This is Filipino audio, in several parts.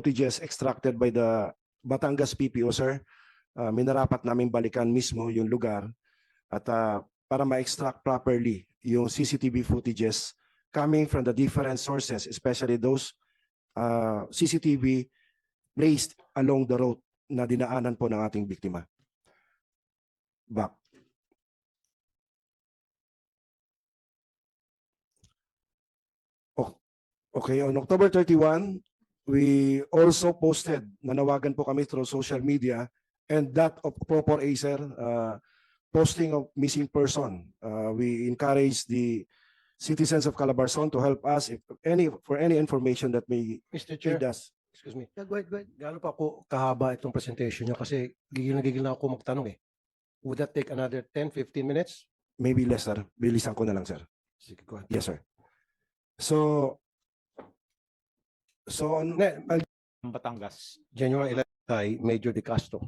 footages extracted by the Batangas PPO, sir. Minarapat namin balikan mismo yung lugar at para ma-extract properly yung CCTV footages coming from the different sources, especially those CCTV placed along the road na dinaanan po ng ating biktima. Back. Okay, on October 31, we also posted, nanawagan po kami through social media, and that of proper ACER, posting of missing person. We encourage the citizens of Calabarzon to help us for any information that may Mr. Chair, aid us. excuse me. Yeah, go ahead. Gaano pa ako kahaba itong presentation niyo kasi gigil na ako magtanong eh. Would that take another 10-15 minutes? Maybe less, sir. Bilisan ko na lang, sir. Sige, go ahead. Yes, sir. So on Batangas. January 11 kay Major De Castro.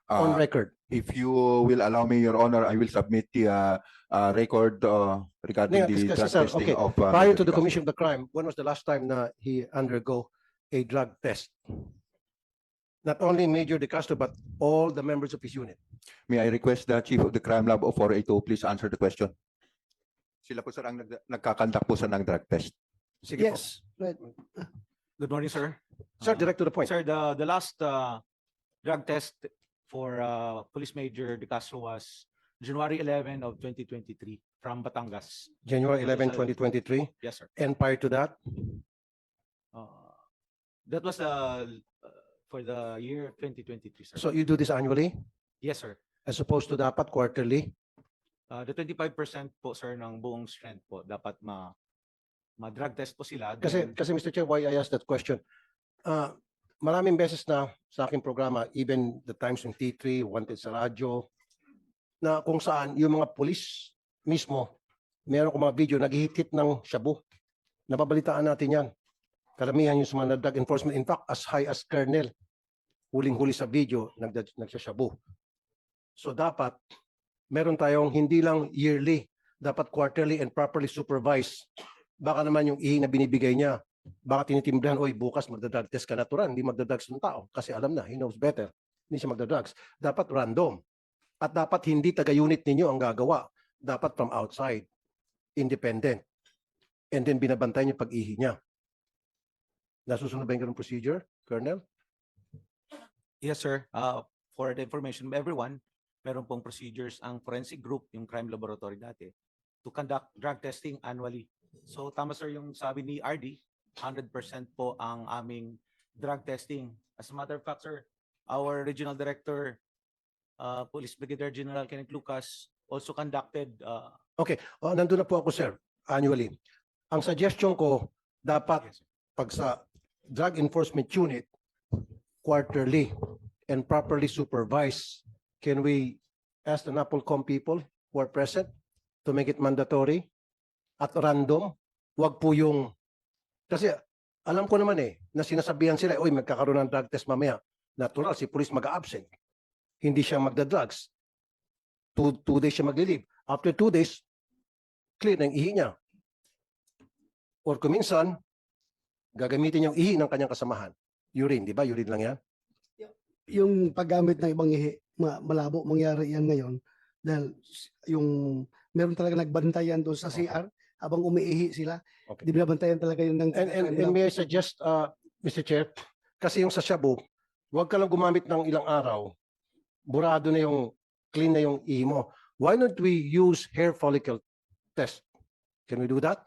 On record. If you will allow me, Your Honor, I will submit the record regarding the drug Sir, testing okay. of Prior Mr. to the Castro. commission of the crime, when was the last time na he undergo a drug test? Not only Major De Castro, but all the members of his unit. May I request the Chief of the Crime Lab of 482 please answer the question? Sila po sir ang nagkakandak po sa ng drug test. Sige Yes. Go ahead. Good morning, sir. po. Sir, direct to the point. Sir, the last drug test for Police Major De Castro was January 11 of 2023 from Batangas. January 11, 2023. Yes, sir. And prior to that, That was for the year 2023, sir. so you do this annually Yes, sir. as opposed to dapat quarterly? The 25% po, sir, ng buong strength po, dapat ma-drug test po sila. Kasi Then, Mr. Chair, why I asked that question? Maraming beses na sa aking programa, even the times ng T3, Wanted sa radyo, na kung saan yung mga pulis mismo, meron ko mga video, naghihit ng shabu. Napabalitaan natin yan. Karamihan yung sa mga drug enforcement. In fact, as high as Colonel, huling-huli sa video, nagsashabu. So dapat, meron tayong hindi lang yearly, dapat quarterly and properly supervised. Baka naman yung ihi na binibigay niya, baka tinitimbrahan, oy, bukas magdadrug test ka natural, hindi magdadrugs ng tao. Kasi alam na, he knows better. Hindi siya magdadrugs. Dapat random. At dapat hindi taga-unit ninyo ang gagawa. Dapat from outside. Independent. And then binabantay niya pag-ihi niya. Nasusunod ba yung ganung procedure, Colonel? yes, sir. For the information of everyone, meron pong procedures ang forensic group, yung crime laboratory dati, to conduct drug testing annually. So tama, sir, yung sabi ni RD, 100% po ang aming drug testing. As a matter of fact, sir, our regional director, Police Brigadier General Kenneth Lucas, also conducted Nandun na po ako, sir, annually. Ang suggestion ko, dapat yes, sir. pag sa drug enforcement unit, quarterly and properly supervised, can we ask the NAPOLCOM people who are present to make it mandatory at random? Wag po yung, kasi alam ko naman na sinasabihan sila, oy, magkakaroon ng drug test mamaya. Natural, si police mag-absent. Hindi siya magda-drugs. Two days siya mag-leave. After 2 days, clear na yung ihi niya. Or kuminsan, gagamitin yung ihi ng kanyang kasamahan. Urine, di ba? Urine lang yan. Yung paggamit ng ibang ihi, malabo mangyari yan ngayon dahil yung meron talaga nagbantayan doon sa CR habang umiihi sila. Okay. Di binabantayan talaga yun ng And may I suggest, Mr. Chair, kasi yung sa shabu, huwag ka lang gumamit ng ilang araw, burado na yung, clean na yung ihi mo. Why not we use hair follicle test? Can we do that?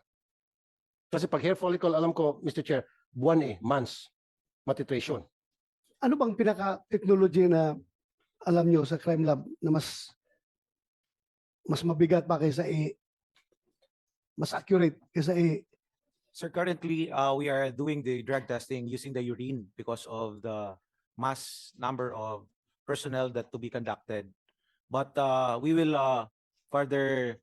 Kasi pag hair follicle, alam ko, Mr. Chair, buwan months, matitration. Ano bang pinaka-technology na alam nyo sa crime lab na mas mabigat pa kaysa mas accurate kaysa Sir, currently, we are doing the drug testing using the urine because of the mass number of personnel that to be conducted. But we will further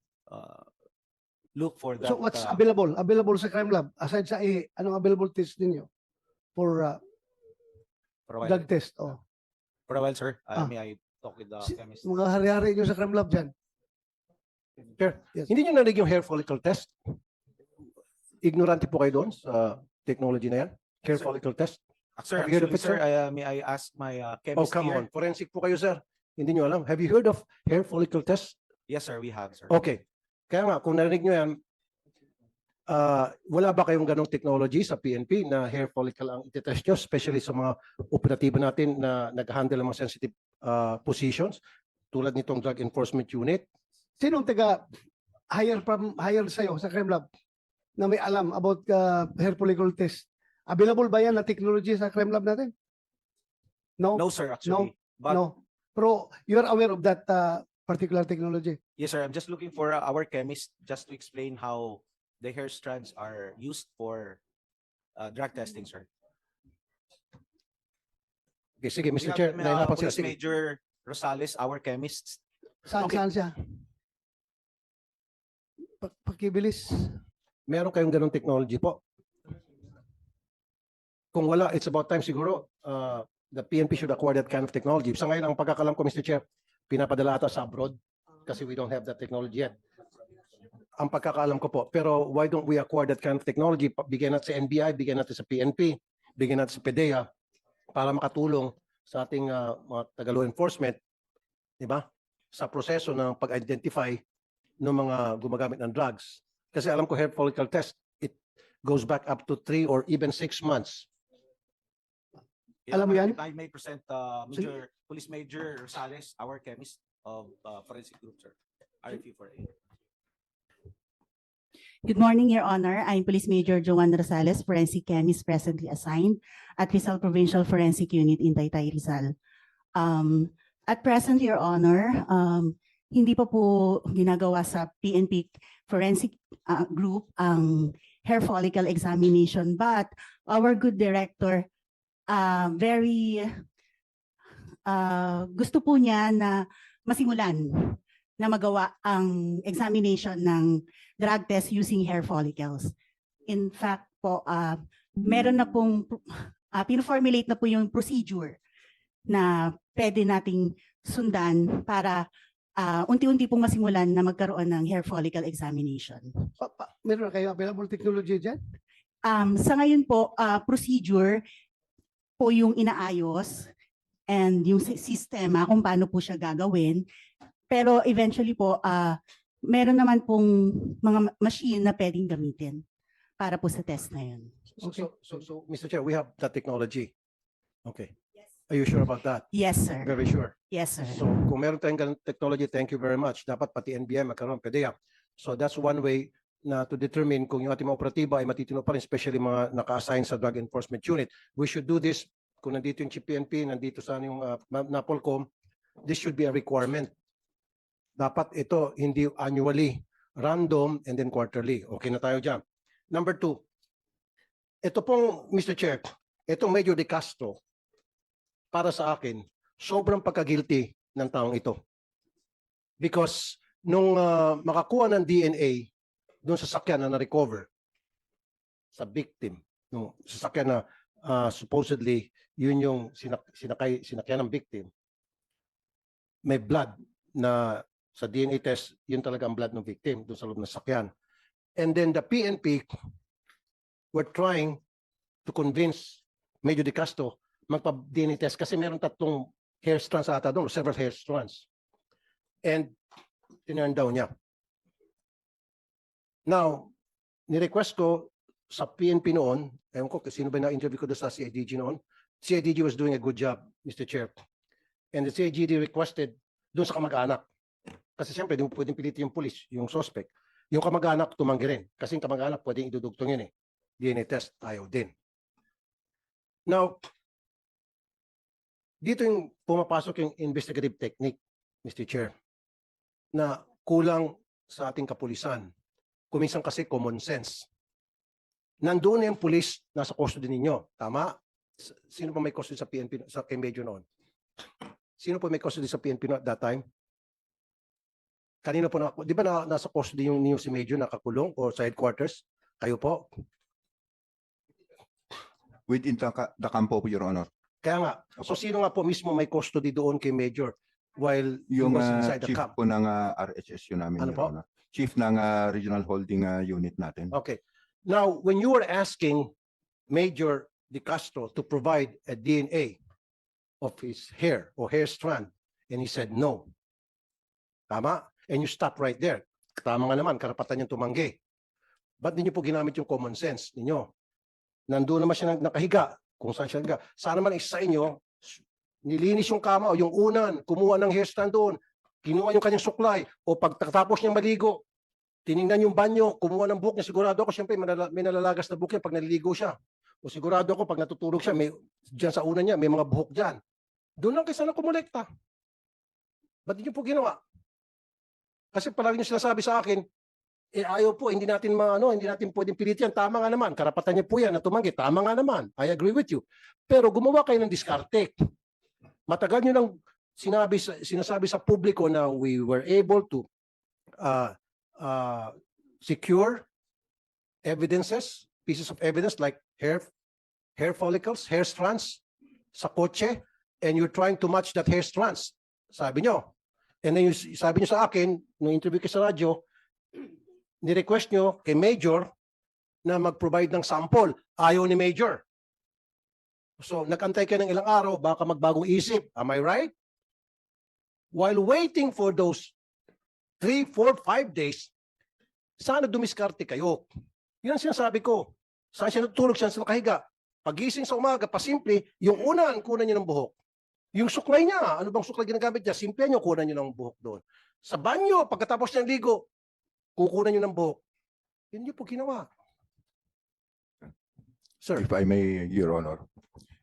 look for that. So what's available sa crime lab aside sa anong available test ninyo for for a while, drug test? Oh. for a while, sir. May I talk with the Si- chemist? Mga hari-hari nyo sa crime lab dyan. Chair, Yes. hindi nyo narinig yung hair follicle test? Ignorante po kayo doon sa technology na yan? Hair Sir. follicle test? Sir, Have you heard of actually, it, sir, may I ask my Oh, chemist come here? on. Forensic po kayo, sir. Hindi nyo alam. Have you heard of hair follicle test? Yes, sir, we have, sir. Okay. Kaya nga, kung narinig nyo yan, wala ba kayong ganong technology sa PNP na hair follicle ang itetest nyo, especially sa mga operatibo natin na nag-handle ng mga sensitive positions, tulad nitong Drug Enforcement Unit? Sinong taga hire sa'yo sa crime lab na may alam about hair follicle test? Available ba yan na technology sa crime lab natin? No? No, sir, actually. But No. Pero you are aware of that particular technology? yes, sir, I'm just looking for our chemist just to explain how the hair strands are used for drug testing, sir. Okay, sige, We Mr. have, Chair, nahirapan sila. Police Sige. Major Rosales, our chemist. Saan, Okay. saan siya? Pakibilis. Meron kayong ganong technology po? Kung wala, it's about time siguro the PNP should acquire that kind of technology. Sa ngayon, ang pagkakalam ko, Mr. Chair, pinapadala ata sa abroad kasi we don't have that technology yet. Ang pagkakalam ko po. Pero why don't we acquire that kind of technology? Bigyan natin sa NBI, bigyan natin sa PNP, bigyan natin sa PDEA para makatulong sa ating mga taga-law enforcement, di ba? Sa proseso ng pag-identify ng mga gumagamit ng drugs. Kasi alam ko hair follicle test, it goes back up to 3 or even 6 months. Alam mo yan? If I may present Police Major Rosales, our chemist of Forensic Group, sir. RFU 48. Good morning, Your Honor. I'm Police Major Joanne Rosales, forensic chemist presently assigned at Rizal Provincial Forensic Unit in Taytay, Rizal. At present, Your Honor, hindi pa po ginagawa sa PNP Forensic Group ang hair follicle examination, but our good director gusto po niya na masimulan na magawa ang examination ng drug test using hair follicles. In fact po, meron na pong, pino-formulate na po yung procedure na pwede nating sundan para unti-unti pong masimulan na magkaroon ng hair follicle examination. Meron na kayo available technology dyan? Sa ngayon po, procedure po yung inaayos and yung sistema kung paano po siya gagawin. Pero eventually po, meron naman pong mga machine na pwedeng gamitin para po sa test na yun. So, Mr. Chair, we have that technology. Okay. Are you sure about that? Yes, sir. Very sure. Yes, sir. So, kung meron tayong ganung technology, thank you very much. Dapat pati NBI magkaroon ng PDEA. So, that's one way na to determine kung yung ating mga operatiba ay matitino pa rin, especially mga naka-assign sa Drug Enforcement Unit. We should do this. Kung nandito yung PNP, nandito sa yung NAPOLCOM, this should be a requirement. Dapat ito hindi annually, random, and then quarterly. Okay na tayo dyan. Number 2, ito pong, Mr. Chair, itong Major De Castro, para sa akin, sobrang pagka-guilty ng taong ito. Because nung makakuha ng DNA doon sa sakyan na na-recover sa victim, nung sasakyan na supposedly yun yung sinakyan ng victim, may blood na sa DNA test, yun talaga ang blood ng victim doon sa loob ng sakyan. And then the PNP were trying to convince Major De Castro magpa-DNA test kasi meron 3 hair strands ata doon, several hair strands. And tinurn down niya. Now, ni-request ko sa PNP noon, ewan ko sino ba na-interview ko doon sa CIDG noon, CIDG was doing a good job, Mr. Chair. And the CIDG requested doon sa kamag-anak. Kasi siyempre, di mo pwedeng pilitin yung police, yung suspect. Yung kamag-anak, tumanggi rin. Kasi yung kamag-anak, pwedeng idudugtong yun eh. DNA test, ayaw din. Now, dito yung pumapasok yung investigative technique, Mr. Chair, na kulang sa ating kapulisan. Kuminsan kasi common sense. Nandoon na yung police, nasa custody ninyo. Tama? Sino pa may custody sa PNP, sa Major noon? Sino pa may custody sa PNP at that time? Kanino po di ba nasa custody yung si Major nakakulong o sa headquarters? Kayo po? Within the campo po, Your Honor. Kaya nga. So sino nga po mismo may custody doon kay Major while he Yung was inside the chief camp? po ng RHS yun namin, Ano Your po? Honor. Chief ng Regional Holding Unit natin. Okay. Now, when you were asking Major De Castro to provide a DNA of his hair or hair strand? And he said no. Tama? And you stop right there. Tama nga naman, karapatan niyang tumanggi. Ba't di niyo po ginamit yung common sense ninyo? Nandoon naman siya nakahiga, kung saan siya nakahiga. Sana man isa sa inyo, nilinis yung kama o yung unan, kumuha ng hair strand doon, kinuha yung kanyang suklay, o pagtatapos niyang maligo, tiningnan yung banyo, kumuha ng buhok niya, sigurado ako, siyempre may nalalagas na buhok niya pag naliligo siya. O sigurado ako, pag natutulog siya, dyan sa unan niya, may mga buhok dyan. Doon lang kayo sana kumulekta. Ba't niyo po ginawa? Kasi palagi niyo sinasabi sa akin, ayaw po, hindi natin pwedeng pilit yan. Tama nga naman, karapatan niyo po yan na tumanggi. Tama nga naman, I agree with you. Pero gumawa kayo ng diskarte. Matagal niyo nang sinasabi sa publiko na we were able to secure evidences, pieces of evidence like hair follicles, hair strands sa kotse, and you're trying to match that hair strands. Sabi nyo. And then sabi nyo sa akin, nung interview ko sa radyo, ni-request nyo kay Major na mag-provide ng sample. Ayaw ni Major. So, nag-antay kayo ng ilang araw, baka magbagong isip. Am I right? While waiting for those 3, 4, 5 days, sana dumiskarte kayo. Yun ang sinasabi ko. Saan siya natutulog, siya nakahiga. Pagising sa umaga, pasimple, yung unang kunan niyo ng buhok. Yung suklay niya, ano bang suklay ginagamit niya? Simple niyo, kunan niyo ng buhok doon. Sa banyo, pagkatapos niyang ligo, kukunan niyo ng buhok. Yun niyo po ginawa. Sir. If I may, Your Honor.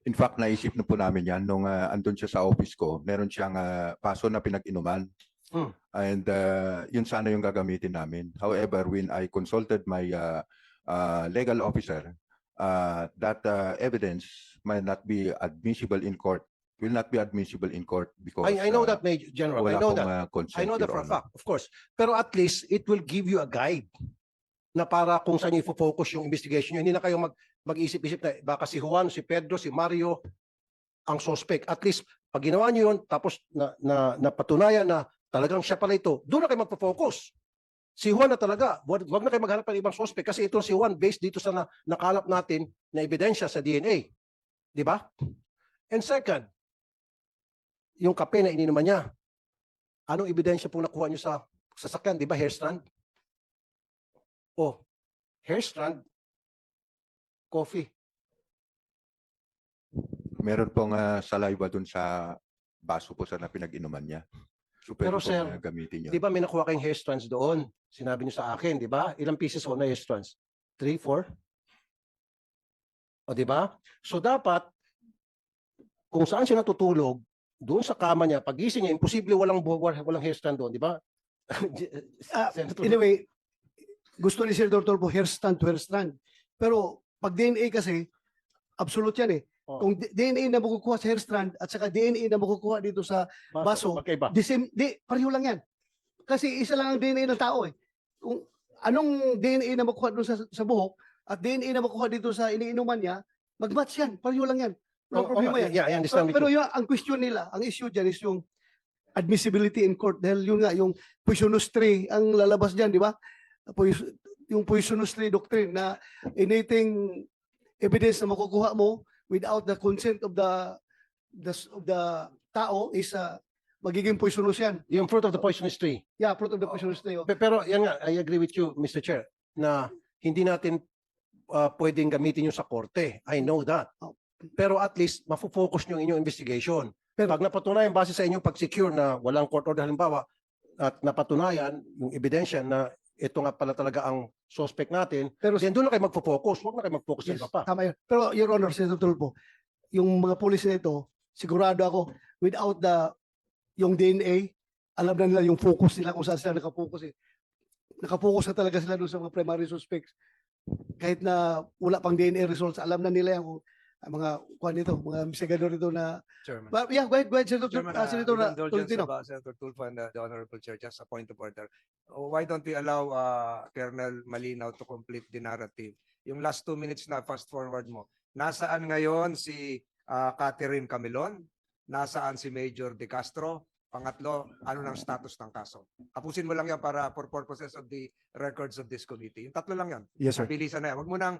In fact, naisip na po namin yan nung andun siya sa office ko. Meron siyang paso na pinag-inuman. And yun sana yung gagamitin namin. However, when I consulted my legal officer, that evidence might not be admissible in court. Will not be admissible in court because I know that, Major General. I wala know pong that. consent, I know that Your for a Honor. fact, of course. Pero at least, it will give you a guide na para kung saan niyo i-focus yung investigation niyo. Hindi na kayo mag-isip-isip na baka si Juan, si Pedro, si Mario ang suspect. At least, pag ginawa niyo yun, tapos napatunayan na talagang siya pala ito, doon na kayo magpo-focus. Si Juan na talaga, wag na kayo maghanap ng ibang suspect kasi ito si Juan based dito sa nakalap natin na ebidensya sa DNA. Di ba? And second, yung kape na ininuman niya, anong ebidensya pong nakuha niyo sa sasakyan? Di ba hair strand? Oh, hair strand, coffee. Meron pong saliva dun sa baso po sa na pinag-inuman niya. So, pwede Pero, pong, sir, gamitin yun. Di ba may nakuha kayong hair strands doon? Sinabi niyo sa akin, di ba? Ilang pieces ho na hair strands? 3, 4? O di ba? So dapat, kung saan siya natutulog, doon sa kama niya, pagising niya, imposible walang hair strand doon, di ba? Senator. Anyway, gusto ni Senator Tulfo hair strand to hair strand. Pero pag DNA kasi, absolute yan eh. Oh. Kung DNA na makukuha sa hair strand at saka DNA na makukuha dito sa baso, magkaiba. pareho lang yan. Kasi isa lang ang DNA ng tao eh. Kung anong DNA na makuha doon sa buhok at DNA na makuha dito sa iniinuman niya, mag-match yan. Pareho lang yan. Walang problema yan. Yeah, I understand. Pero yung, ang question nila, ang issue dyan is yung admissibility in court. Dahil yun nga, yung poisonous tree ang lalabas dyan, di ba? Yung poisonous tree doctrine na anything evidence na makukuha mo without the consent of the tao is magiging poisonous yan. Yung fruit of the poisonous tree. Yeah, fruit of the poisonous tree. Oh. Pero yan nga, I agree with you, Mr. Chair, na hindi natin pwedeng gamitin yung sa korte. I know that. Pero at least, mafo-focus nyo inyong investigation. Pero- Pag napatunayan base sa inyong pag-secure na walang court order halimbawa, at napatunayan yung ebidensya na ito nga pala talaga ang suspect natin, Pero then doon na kayo magfo-focus. Huwag na kayo mag-focus sa yes, iba pa. tama yun. Pero Your Honor, Senator Tulfo, yung mga pulis na ito, sigurado ako, without yung DNA, alam na nila yung focus nila kung saan sila nakapokus eh. Nakapokus na talaga sila doon sa mga primary suspects. Kahit na wala pang DNA results, alam na nila yung mga kuan nito, mga investigador ito na Chairman. But yeah, go ahead, Senator Chairman, Senator with indulgence Tolentino. of Senator Tulfo and the Honorable Chair, just a point of order. Why don't we allow Colonel Malinaw to complete the narrative? Yung last 2 minutes na fast forward mo. Nasaan ngayon si Catherine Camilon? Nasaan si Major De Castro? Pangatlo, ano ng status ng kaso? Tapusin mo lang yan para for purposes of the records of this committee. Yung tatlo lang yan. Yes, sir. Bilisan na yan. Huwag mo nang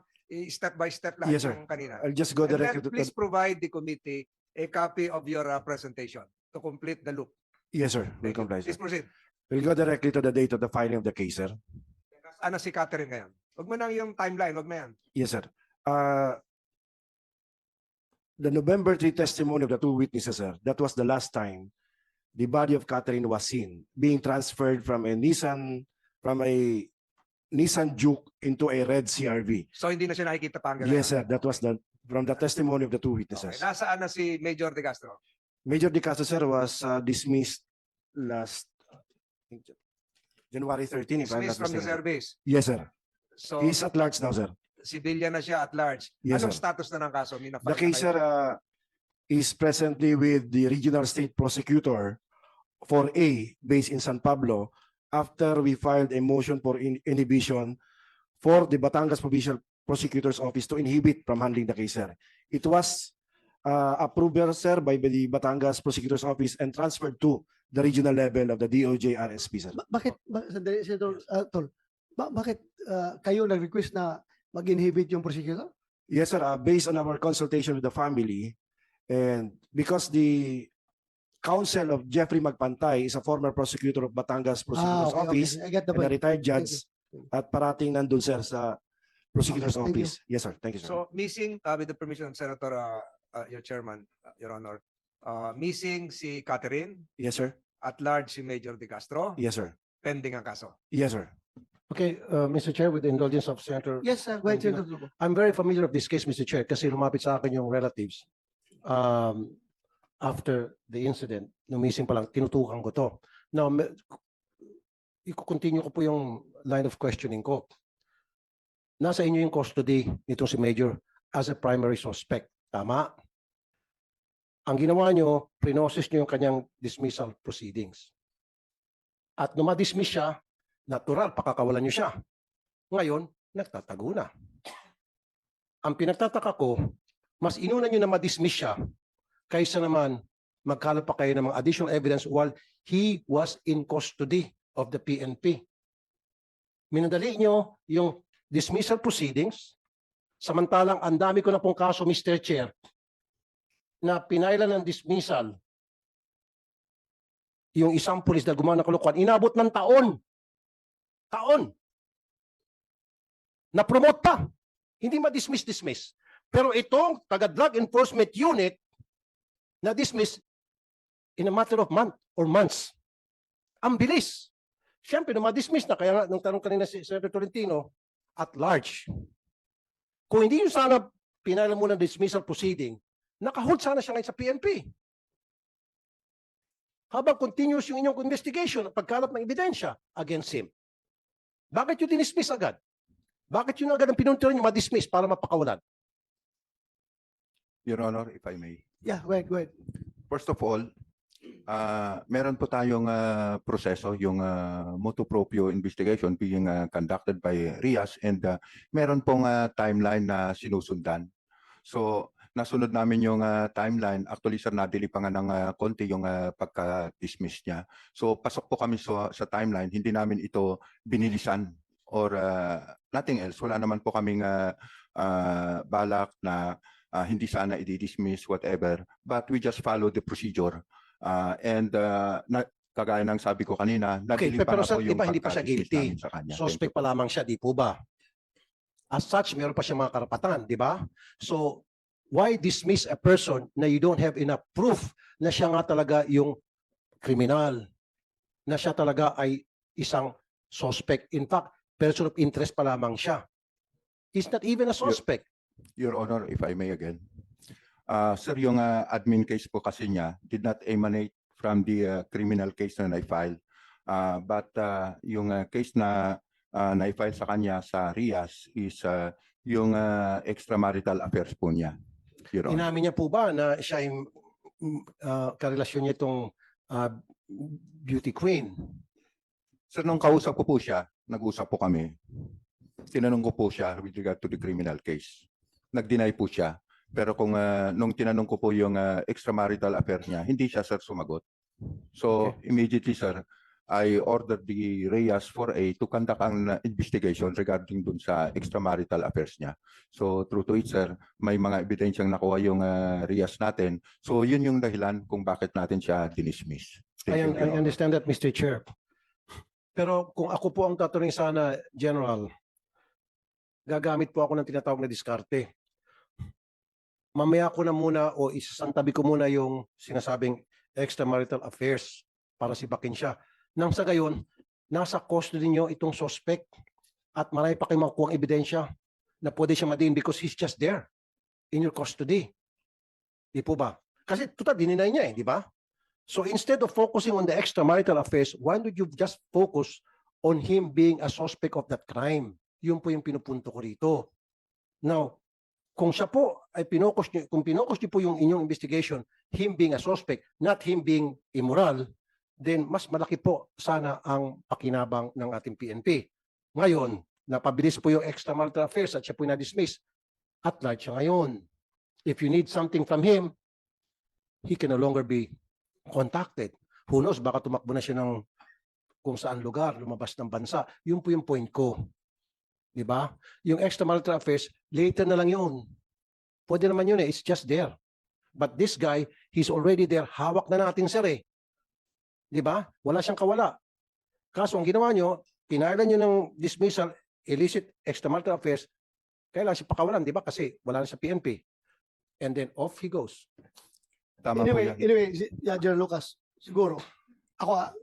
step by step lahat Yes, sir. yung kanina. I'll just go And then directly to please provide the committee a copy of your presentation to complete the loop. Yes, sir. We'll Thank you. comply, sir. Please proceed. We'll go directly to the date of the filing of the case, sir. Ano si Catherine ngayon? Huwag mo nang yung timeline. Huwag mo yan. Yes, sir. The November 3 testimony of the two witnesses, sir, that was the last time the body of Catherine was seen being transferred from a Nissan Juke into a red CRV. So hindi na siya nakikita pa hanggang Yes, ngayon? sir. That was from the testimony of the two Okay. witnesses. Nasaan na si Major De Castro? Major De Castro, sir, was dismissed last January 13, if I'm Dismissed not from the mistaken. service. Yes, sir. So He's at large now, sir. civilian na siya at large. Yes, Anong sir. status na ng kaso? May The na-file na case, kayo? sir, is presently with the regional state prosecutor for A, based in San Pablo, after we filed a motion for inhibition for the Batangas Provincial Prosecutor's Office to inhibit from handling the case, sir. It was approved, sir, by the Batangas Prosecutor's Office and transferred to the regional level of the DOJ RSP, sir. Sandali, Senator Tol. Bakit kayo nag-request na mag-inhibit yung prosecutor? Yes, sir. Based on our consultation with the family, and because the counsel of Jeffrey Magpantay is a former prosecutor of Batangas Prosecutor's Office, I get the and a point. retired judge, at parating nandun, sir, sa prosecutor's Okay, thank you. office. Yes, sir. Thank you, sir. So missing, with the permission of Senator, your chairman, Your Honor, missing si Catherine, Yes, sir. at large si Major De Castro, Yes, sir. pending ang kaso. Yes, sir. Okay, Mr. Chair, with the indulgence of Senator, Yes, sir. Go ahead, Senator Tulfo. I'm very familiar of this case, Mr. Chair, kasi lumapit sa akin yung relatives. After the incident, nung missing pa lang, tinutukan ko to. Now, i-continue ko po yung line of questioning ko. Nasa inyo yung custody nitong si Major as a primary suspect. Tama? Ang ginawa nyo, pre-process nyo yung kanyang dismissal proceedings. At nung ma-dismiss siya, natural, pakakawalan nyo siya. Ngayon, nagtatago na. Ang pinagtataka ko, mas inuna nyo na ma-dismiss siya kaysa naman magkalap pa kayo ng mga additional evidence while he was in custody of the PNP. Minadali nyo yung dismissal proceedings, samantalang ang dami ko na pong kaso, Mr. Chair, na pinailan ng dismissal yung isang pulis na gumawa ng kalokohan, inabot ng taon. Taon. Na-promote pa. Hindi ma-dismiss. Pero itong taga-drug enforcement unit na-dismiss in a matter of month or months. Ang bilis. Siyempre, na ma-dismiss na. Kaya nga, nung tanong kanina si Senator Tolentino, at large. Kung hindi yun sana pinailan mo ng dismissal proceeding, nakahold sana siya ngayon sa PNP. Habang continuous yung inyong investigation at pagkalap ng ebidensya against him. Bakit yung dinismiss agad? Bakit yun agad ang pinunturan nyo ma-dismiss para mapakawalan? Your Honor, if I may. Yeah, go ahead. First of all, meron po tayong proseso, yung motu proprio investigation being conducted by RIAS, and meron pong timeline na sinusundan. So, nasunod namin yung timeline. Actually, sir, nadili pa nga ng konti yung pagka-dismiss niya. So, pasok po kami sa timeline. Hindi namin ito binilisan or nothing else. Wala naman po kaming balak na hindi sana i-dismiss, whatever. But we just follow the procedure. Kagaya ng sabi ko kanina, Okay, nadili pa pero nga po di yung ba hindi pa siya pagka-dismiss guilty? namin sa kanya. Thank Suspect you. pa lamang siya, di po ba? As such, meron pa siyang mga karapatan, di ba? So, why dismiss a person na you don't have enough proof na siya nga talaga yung kriminal, na siya talaga ay isang suspect. In fact, person of interest pa lamang siya. He's not even a suspect. Your Honor, if I may again. Sir, yung admin case po kasi niya did not emanate from the criminal case na na-file. But yung case na na-file sa kanya sa RIAS is yung extramarital affairs po niya. Your Honor. Inamin niya po ba na siya yung karelasyon niya itong beauty queen? Sir, nung kausap ko po siya, nag-usap po kami. Tinanong ko po siya with regard to the criminal case. Nag-deny po siya. Pero kung nung tinanong ko po yung extramarital affair niya, hindi siya, sir, sumagot. So immediately, sir, I ordered the REAS 4A to conduct an investigation regarding dun sa extramarital affairs niya. So true to it, sir, may mga ebidensyang nakuha yung REAS natin. So yun yung dahilan kung bakit natin siya dinismiss. Thank you, Your I Honor. understand that, Mr. Chair. Pero kung ako po ang tatanungin sana, General, gagamit po ako ng tinatawag na diskarte. Mamaya ko na muna o isasantabi ko muna yung sinasabing extramarital affairs para sibakin siya. Nang sa gayon, nasa custody niyo itong suspect at marami pa kayong makukuha ebidensya na pwede siya madiin because he's just there in your custody. Di po ba? Kasi total, dininay niya di ba? So instead of focusing on the extramarital affairs, why don't you just focus on him being a suspect of that crime? Yun po yung pinupunto ko rito. Now, kung siya po ay kung pinokus niyo po yung inyong investigation, him being a suspect, not him being immoral, then mas malaki po sana ang pakinabang ng ating PNP. Ngayon, napabilis po yung extramarital affairs at siya po na-dismiss. At large siya ngayon. If you need something from him, he can no longer be contacted. Who knows, baka tumakbo na siya ng kung saan lugar, lumabas ng bansa. Yun po yung point ko. Di ba? Yung extramarital affairs, later na lang yun. Pwede naman yun it's just there. But this guy, he's already there. Hawak na natin, sir eh. Di ba? Wala siyang kawala. Kaso ang ginawa nyo, pinailan nyo ng dismissal, illicit extramarital affairs, kailangan siya pakawalan, di ba? Kasi wala na sa PNP. And then off he goes. Tama po yan. Anyway, yeah, General Lucas, siguro, ako